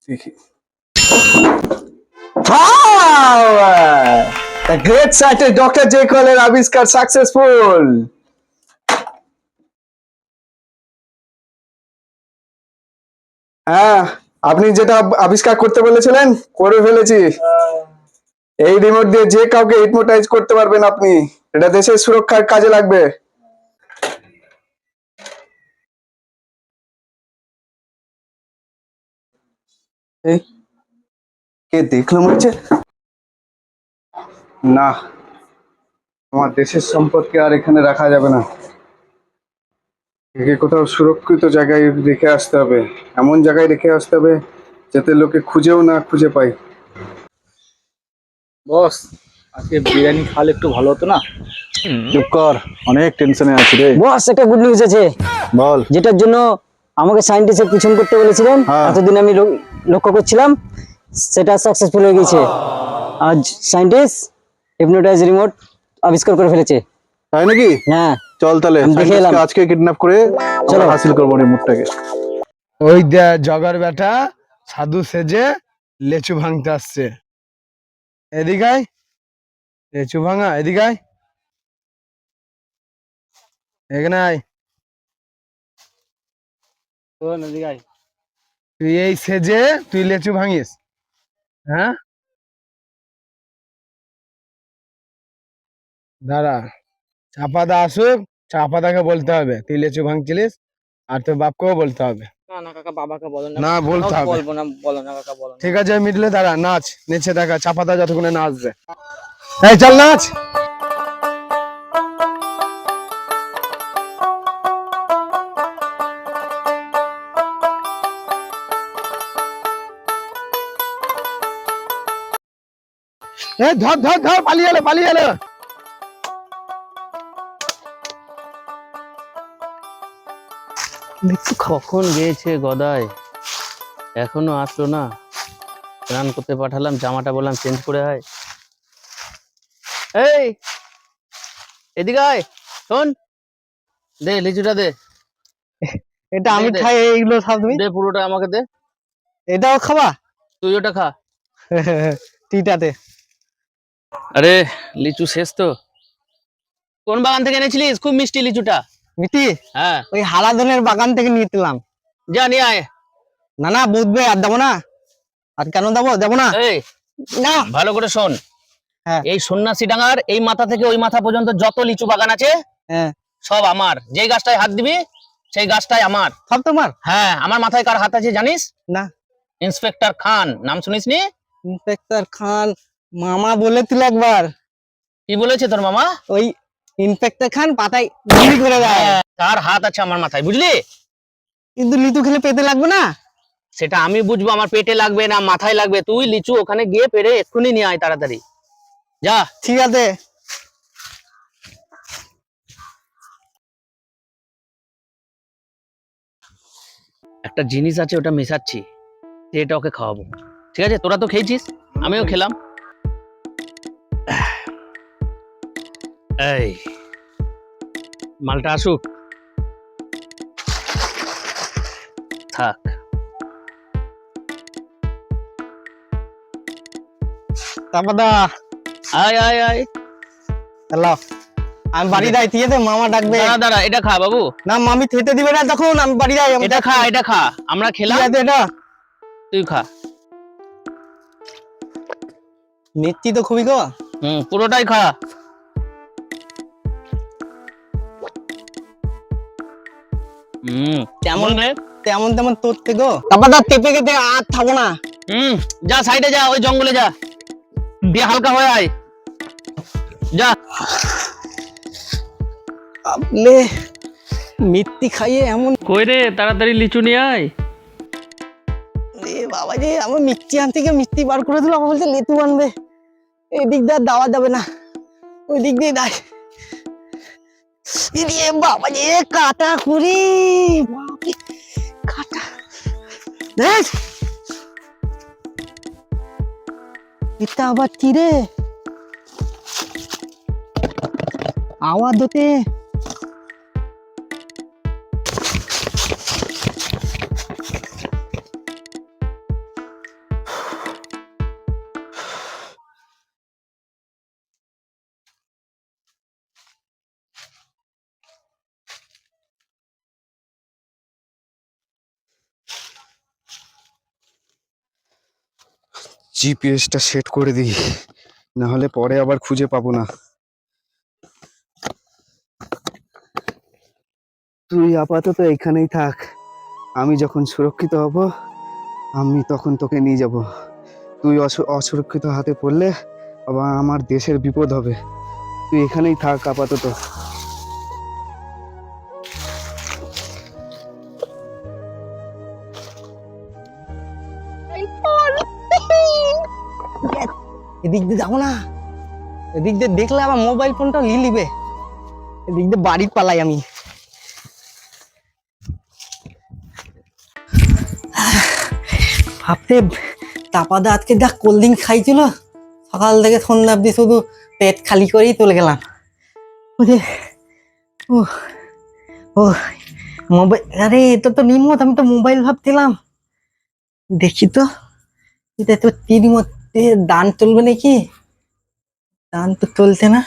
দেখি। The great scientist Dr. Jekyll এর আবিষ্কার সাকসেসফুল। হ্যাঁ, আপনি যেটা আবিষ্কার করতে বলেছিলেন করে ফেলেছি। এই রিমোট দিয়ে যে কাউকে হিপনোটাইজ করতে পারবেন আপনি। এটা দেশের সুরক্ষার কাজে লাগবে। এই কে দেখলো মনে হচ্ছে? না, আমার দেশের সম্পদকে আর এখানে রাখা যাবে না। একে কোথাও সুরক্ষিত জায়গায় রেখে আসতে হবে, এমন জায়গায় রেখে আসতে হবে যাতে লোকে খুঁজেও না খুঁজে পায়। বস, আজকে বিরিয়ানি খাওয়ালে একটু ভালো হতো না? চুপ কর, অনেক টেনশনে আছি রে। বস, একটা গুড নিউজ আছে। বল। যেটার জন্য আমাকে সায়েন্টিস্টের পিছন করতে বলেছিলেন, এতদিন আমি লক্ষ্য করছিলাম, সেটা সাকসেসফুল হয়ে গেছে। আজ সায়েন্টিস্ট হিপনোটাইজ রিমোট আবিষ্কার করে ফেলেছে। তাই নাকি? হ্যাঁ, চল তাহলে আমি দেখে এলাম। আজকে কিডন্যাপ করে চলো। হাসিল করবো রিমোটটাকে। ওই জগার বেটা সাধু সেজে লেচু ভাঙতে আসছে। এদিকায় লেচু ভাঙা, এদিকায় এখানে আয়। তুই এই সেজে তুই লেচু ভাঙিস? হ্যাঁ, দাঁড়া, চাপাদা আসুক, চাপাদাকে বলতে হবে তুই লেচু ভাঙছিলিস, আর তোর বাপকেও বলতে হবে। না কাকা, বাবাকে বলো না, বলতে হবে। বলবো না, বলো না কাকা, বলো না। ঠিক আছে, মিডলে দাঁড়া, নাচ, নেচে দেখা, চাপাদা যতক্ষণে নাচবে। এই চল নাচ। ধর ধর ধর, পালিয়ে এলো, পালিয়ে এলো। কখন গিয়েছে গদাই, এখনো আসলো না। স্নান করতে পাঠালাম, জামাটা বললাম চেঞ্জ করে আয়। এই এদিকে আয়, শোন, দে লিচুটা দে। এটা আমি দে, খাই, এইগুলো সব তুমি দে পুরোটা আমাকে দে। এটাও খাবা? তুই ওটা খা। টিটাতে। আরে লিচু শেষ তো। কোন বাগান থেকে এনেছিলিস? খুব মিষ্টি লিচুটা। মিটি হ্যাঁ, ওই হারাধনের বাগান থেকে নিয়েছিলাম। যা নিয়ে আয়। না না, বুঝবে, আর দেবো না। আর কেন দেবো, দেবো না। এই না, ভালো করে শোন, হ্যাঁ। এই সন্ন্যাসী ডাঙ্গার এই মাথা থেকে ওই মাথা পর্যন্ত যত লিচু বাগান আছে হ্যাঁ, সব আমার। যেই গাছটায় হাত দিবি সেই গাছটাই আমার। সব তোমার? হ্যাঁ, আমার মাথায় কার হাত আছে জানিস? না। ইন্সপেক্টর খান, নাম শুনিসনি? ইন্সপেক্টর খান মামা বলেছিল একবার। কি বলেছে তোর মামা? ওই ইন্সপেক্টর খান পাতায় গুলি করে দেয়। হ্যাঁ, তার হাত আছে আমার মাথায়, বুঝলি? কিন্তু লিচু খেলে পেতে লাগবে না? সেটা আমি বুঝবো আমার পেটে লাগবে না মাথায় লাগবে। তুই লিচু ওখানে গিয়ে পেরে এক্ষুনি নিয়ে আয়, তাড়াতাড়ি যা। ঠিক আছে। একটা জিনিস আছে, ওটা মেশাচ্ছি, এটা ওকে খাওয়াবো। ঠিক আছে, তোরা তো খেয়েছিস, আমিও খেলাম। এই মালটা আসুক, থাক। তারপর আয় আয় আয়। হ্যালো, আমি বাড়ি যাই, ঠিক আছে? মামা ডাকবে। দাঁড়া দাঁড়া, এটা খা বাবু। না, মামি খেতে দিবে না, তখন আমি বাড়ি যাই। এটা খা, এটা খা, আমরা খেলাম, এটা তুই খা। মিষ্টি তো খুবই গো। পুরোটাই খা। তেমন তেমন তেমন তোর থেকে তারপর তেপে গেতে আর থাকবো না। যা সাইডে যা, ওই জঙ্গলে যা, দিয়ে হালকা হয়ে আয়, যা। আপনি মিষ্টি খাইয়ে এমন। কই রে, তাড়াতাড়ি লিচু নিয়ে আয়। বাবা যে আমার মিষ্টি আনতে গিয়ে মিষ্টি বার করে দিল, আমার বলছে লেতু আনবে। এই দিক দিয়ে দেওয়া যাবে না, ওই দিক দিয়ে দেয়। বাবা যে কাটা কুড়ি, কাটা দেখ, এটা আবার কি রে আওয়াজ হতে। জিপিএসটা সেট করে দিই, না হলে পরে আবার খুঁজে পাবো না। তুই আপাতত এখানেই থাক, আমি যখন সুরক্ষিত হব আমি তখন তোকে নিয়ে যাব। তুই অসুরক্ষিত হাতে পড়লে আবার আমার দেশের বিপদ হবে। তুই এখানেই থাক আপাতত। এদিক দিয়ে যাবো না, এদিক দিয়ে দেখলে আমার মোবাইল ফোনটা নিয়ে নিবে। এদিক দিয়ে বাড়ি পালাই আমি। ভাবতে তাপাদা আজকে যা কোল্ড ড্রিঙ্ক খাইছিল, সকাল থেকে সন্ধ্যা অব্দি শুধু পেট খালি করেই চলে গেলাম। ও ও মোবাইল, আরে এটা তো নিমত, আমি তো মোবাইল ভাবছিলাম। দেখি তো এটা তো নিমত, দান তুলবে নাকি? দান তো তুলছে না।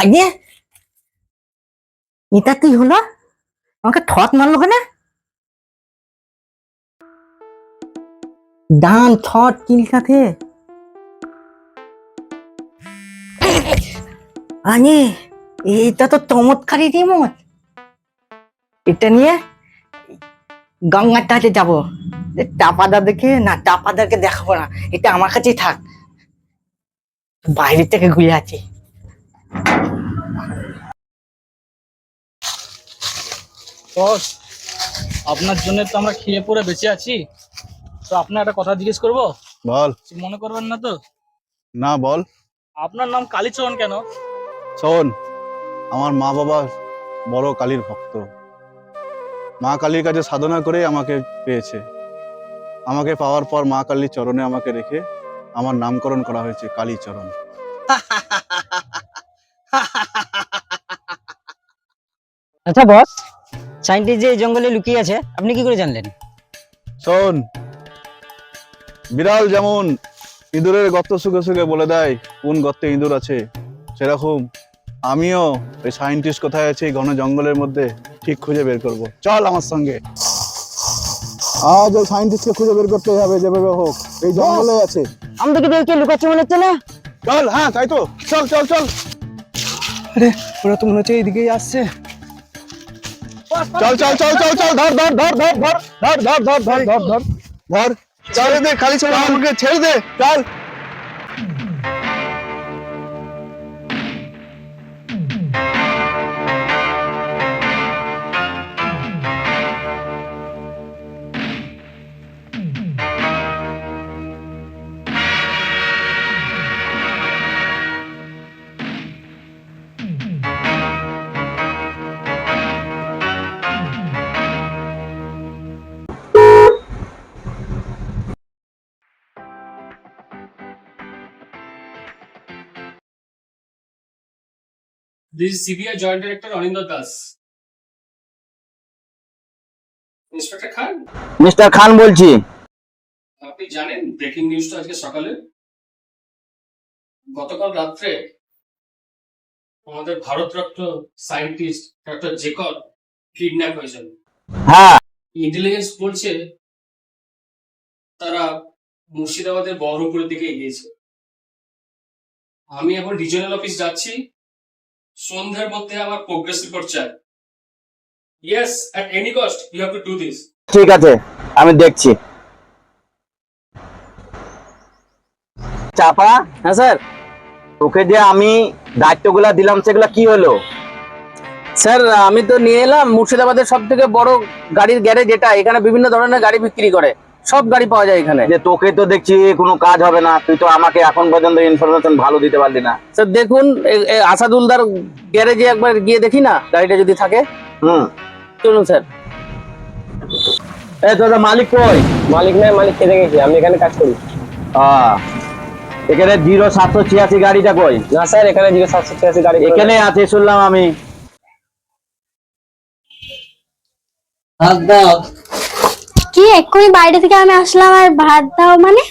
আগে এটা কি হলো? আমাকে ঠট মারলো কেন? ডান ঠট কিল সাথে আগে, এটা তো চমৎকারী রিমোট। এটা নিয়ে গঙ্গার কাছে যাবো। টাপাদা দেখে না, টাপাদাকে দেখাবো না, এটা আমার কাছেই থাক। বাইরে থেকে ঘুরে আছি। বস, আপনার জন্য তো আমরা খেয়ে পরে বেঁচে আছি। তো আপনার একটা কথা জিজ্ঞেস করবো, বল। কিছু মনে করবেন না তো? না বল। আপনার নাম কালীচরণ কেন? শোন, আমার মা বাবা বড় কালীর ভক্ত। মা কালীর কাছে সাধনা করে আমাকে পেয়েছে। আমাকে পাওয়ার পর মা কালীর চরণে আমাকে রেখে আমার নামকরণ করা হয়েছে কালীচরণ। আচ্ছা বস, সাইন্টিস্ট যে এই জঙ্গলে লুকিয়ে আছে আপনি কি করে জানলেন? শোন, বিড়াল যেমন ইঁদুরের গর্ত শুকে শুকে বলে দেয় কোন গর্তে ইঁদুর আছে, সেরকম আমিও ওই সায়েন্টিস্ট কোথায় আছে এই ঘন জঙ্গলের মধ্যে ঠিক খুঁজে বের করব। চল আমার সঙ্গে। আজ ওই সায়েন্টিস্টকে খুঁজে বের করতে হবে যেভাবে হোক, এই জঙ্গলে আছে। আমাদেরকে দেখে লুকাচ্ছে মনে হচ্ছে না? চল, হ্যাঁ তাই তো, চল চল চল। আরে ওরা তো মনে হচ্ছে এইদিকেই আসছে। চল চল চল চল চল, ধর ধর ধর ধর ধর ধর ধর ধর ধর ধর ধর ধর, ছেড়ে দে কালীচরণ, আমাকে ছেড়ে দে, চল। This is CBI Joint Director Anindra Das. Inspector Khan, mister Khan বলছি। আপনি জানেন ব্রেকিং নিউজটা আজকে সকালে? গতকাল রাত্রে আমাদের Bharat Ratna scientist doctor Jacob kidnap হয়েছেন। হ্যাঁ, ইন্টেলিজেন্স বলছে তারা মুর্শিদাবাদের বহরমপুরের দিকে এগিয়েছে। আমি এখন রিজিওনাল অফিস যাচ্ছি, সন্ধ্যার মধ্যে আমার প্রোগ্রেস রিপোর্ট চাই। Yes, at any cost you have to do this. ঠিক আছে, আমি দেখছি। চাপা। হ্যাঁ স্যার। তোকে যে আমি দায়িত্বগুলা দিলাম সেগুলা কি হলো? স্যার আমি তো নিয়ে এলাম মুর্শিদাবাদের সব থেকে বড় গাড়ির গ্যারেজ, এটা এখানে বিভিন্ন ধরনের গাড়ি বিক্রি করে, সব গাড়ি পাওয়া যায় এখানে। যে তোকে তো দেখছি কোনো কাজ হবে না, তুই তো আমাকে এখন পর্যন্ত ইনফরমেশন ভালো দিতে পারলি না। স্যার দেখুন, আসাদুলদার গ্যারেজে একবার গিয়ে দেখি না গাড়িটা যদি থাকে। চলুন স্যার। এই তোদের মালিক কই? মালিক নাই, মালিক খেতে গেছে, আমি এখানে কাজ করি। এখানে 0786 গাড়িটা কই? না স্যার, এখানে 0786 গাড়ি এখানে আছে শুনলাম আমি। কি এক্ষুনি বাইরে থেকে আমি আসলাম আর ভাত দাও মানে?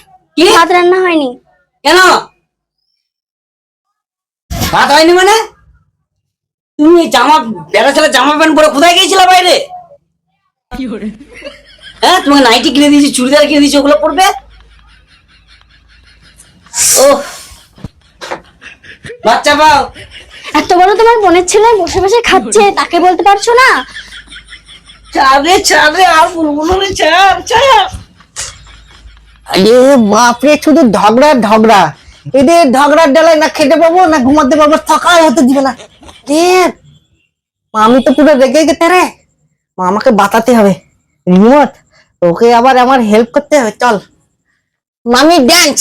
ভাত রান্না হয়নি কেন ভাত হয়নি মানে? তুমি জামা বেড়া ছেলে জামা প্যান্ট পরে কোথায় গিয়েছিলে বাইরে? হ্যাঁ তোমাকে নাইটি কিনে দিয়েছি, চুড়িদার কিনে দিয়েছি, ওগুলো পরবে। ও বাচ্চা পাও। এত বড় তোমার বোনের ছেলে বসে বসে খাচ্ছে, তাকে বলতে পারছো না? চাঁদে আর বলবো না রে, চাঁদ। আরে বাপরে, শুধু ঝগড়া ঝগড়া। এদের ঝগড়ার ডালায় না খেতে পাবো না ঘুমাতে পাবো, সকাল হতে দিবে না। আমি তো পুরো রেগে গেছে রে। আমাকে বাঁচাতে হবে। রিমোট, ওকে আবার আমার হেল্প করতে হবে। চল মামি ড্যান্স।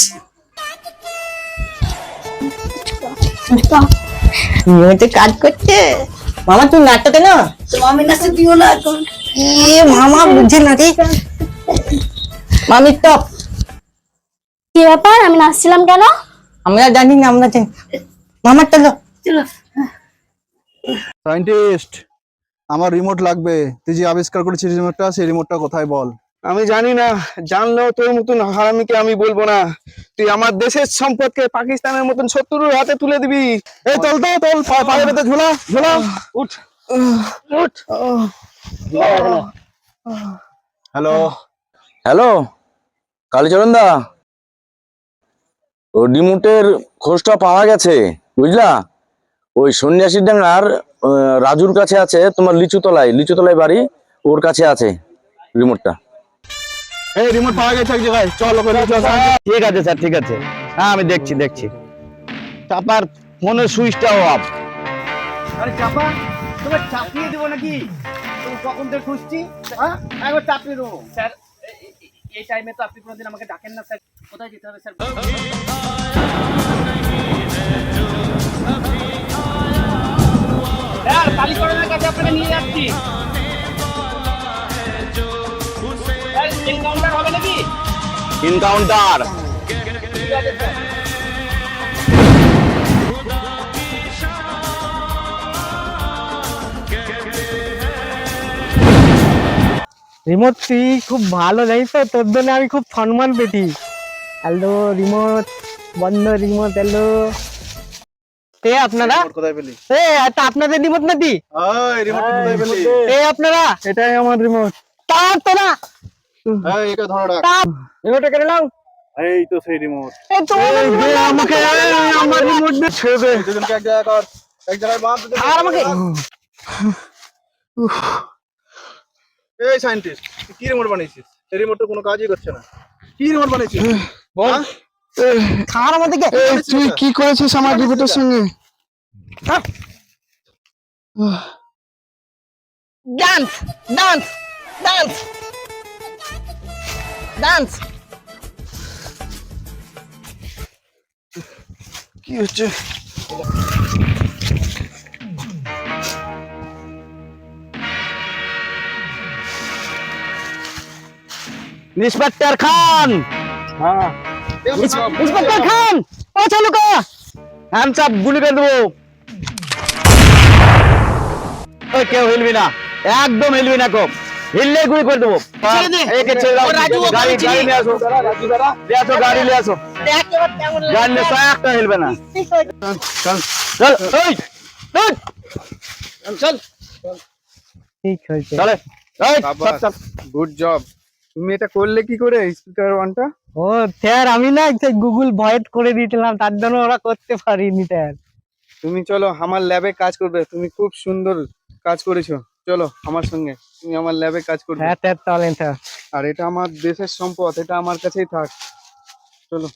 রিমোটে কাজ করছে। মামা তুই নাটকে না, মামি নাচে দিও না এখন। মামা বুঝছে না রে। মামি টপ। কি ব্যাপার, আমি নাচছিলাম কেন? আমরা জানি না, আমরা জানি। মামা চলো। সায়েন্টিস্ট, আমার রিমোট লাগবে। তুই যে আবিষ্কার করেছিস রিমোটটা, সেই রিমোটটা কোথায় বল। আমি জানি না, জানলেও তোর মতন হারামিকে আমি বলবো না। তুই আমার দেশের সম্পদকে পাকিস্তানের মতন শত্রুর হাতে তুলে দিবি। এই তোল তো, তোল, পায়ের ভেতর ঝোলা ঝোলা। উঠ উঠ। হ্যালো, হ্যালো কালীচরণ দা, ও রিমোটের খোঁজটা পাওয়া গেছে বুঝলা। ওই সন্ন্যাসী ডাঙ্গার রাজুর কাছে আছে, তোমার লিচুতলায় বাড়ি, ওর কাছে আছে রিমোটটা। এই রিমোট পাওয়া গেছে এক জায়গায়, চল ওকে নিয়ে চল। ঠিক আছে স্যার, ঠিক আছে। হ্যাঁ আমি দেখছি। চাপার ফোনের সুইচটাও অফ। আরে চাপা, তোমার চাপিয়ে দেবো নাকি? তুমি কখন থেকে খুঁজছি, হ্যাঁ একবার চাপিয়ে দেবো। স্যার এই টাইমে তো আপনি কোনোদিন আমাকে ডাকেন না স্যার। কোথায় যেতে হবে স্যার? স্যার কালীচরণের কাছে আপনাকে নিয়ে যাচ্ছি। স্যার এনকাউন্টার হবে নাকি? এনকাউন্টার। রিমোট তুই খুব ভালো জানিস তো, তোর জন্য আমি খুব সম্মান পেতি। হ্যালো রিমোট, বন্ধ রিমোট। হ্যালো আপনারা, রিমোট কোথায় পেলি? এটা আপনাদের রিমোট নাকি? ওই রিমোট কোথায় পেলি? আপনারা, এটাই আমার রিমোট। তার তো না, এই একে ধরো ডাক। রিমোটটা কেটে নাও। এই তো সেই রিমোট। আমাকে আমার রিমোট ছেড়ে দে। দুজনকে এক জায়গায় কর, এক জায়গায় বাঁধ। আর আমাকে এই সায়েন্টিস্ট, তুই কি রিমোট বানিয়েছিস? এই রিমোটটা কোনো কাজই করছে না। কি রিমোট বানিয়েছিস বল? খাওয়ার আমাদেরকে। তুই কি করেছিস আমার রিমোটের সঙ্গে? Dance dance dance dance. কি হচ্ছে? ইন্সপেক্টর খান, হ্যাঁ ইন্সপেক্টর খান, ও চলো কা হ্যান্ডস আপ, গুলি করে দেবো। ওই কেউ হিলবি না, একদম হিলবি না, কম হিললে গুলি করে দেবো। একে ছেড়ে দাও। গাড়ি নিয়ে আসো, গাড়ি নিয়ে আসো। গাড়ি নিয়ে আসো, একটা হিলবে না। চল এই, চল ঠিক হয়েছে। চলে এই, চল। Good job. তুমি এটা করলে কি করে, স্পিকার ওয়ানটা? ও স্যার, আমি না গুগল ভয়েড করে দিয়েছিলাম, তার জন্য ওরা করতে পারিনি স্যার। তুমি চলো আমার ল্যাবে কাজ করবে। তুমি খুব সুন্দর কাজ করেছো, চলো আমার সঙ্গে, তুমি আমার ল্যাবে কাজ করবে। হ্যাঁ স্যার, চলেন স্যার। আর এটা আমার দেশের সম্পদ, এটা আমার কাছেই থাক। চলো।